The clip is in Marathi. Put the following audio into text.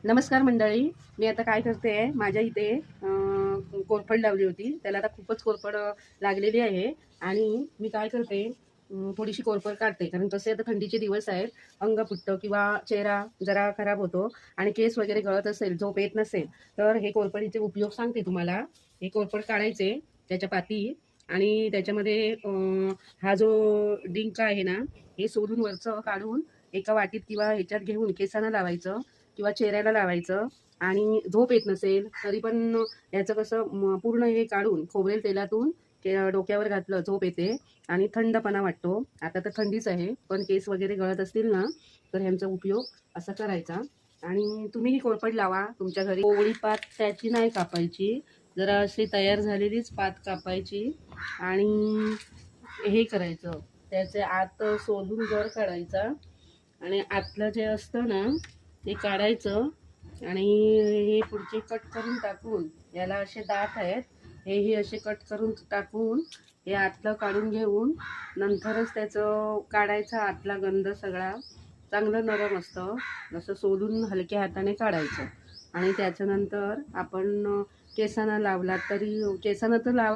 नमस्कार मंडळी. मी आता काय करते आहे, माझ्या इथे कोरफड लावली होती. त्याला आता खूपच कोरफड लागलेली आहे आणि मी काय करते, थोडीशी कोरफड काढते. कारण कसे आता थंडीचे दिवस आहेत, अंग फुटतं किंवा चेहरा जरा खराब होतो आणि केस वगैरे गळत असेल, झोप येत नसेल, तर हे कोरफडीचे उपयोग सांगते तुम्हाला. हे कोरफड काढायचे, त्याच्या पाती आणि त्याच्यामध्ये हा जो डिंक आहे ना, हे सोलून वरचं काढून एका वाटीत किंवा ह्याच्यात घेऊन केसांना लावायचं किंवा चेहऱ्याला लावायचं. आणि झोप येत नसेल तरी पण याचं कसं पूर्ण हे काढून खोबरेल तेलातून डोक्यावर घातलं झोप येते आणि थंडपणा वाटतो. आता तर थंडीच आहे, पण केस वगैरे गळत असतील ना, तर ह्यांचा उपयोग असा करायचा. आणि तुम्हीही कोरफड लावा तुमच्या घरी. कोवळी पात त्याची नाही कापायची, जरा अशी तयार झालेलीच पात कापायची आणि हे करायचं, त्याचे आत सोलून गर काढायचा आणि आतलं जे असतं ना ते काढायचं. आणि हे पुढचे कट करून टाकून, याला असे दात आहेत, हेही असे कट करून टाकून हे आतलं काढून घेऊन नंतरच त्याचं काढायचा आतला गंध सगळा. चांगलं नरम असतं, जसं सोलून हलक्या हाताने काढायचं. आणि त्याच्यानंतर आपण केसांना लावला तरी, केसांना तर लाव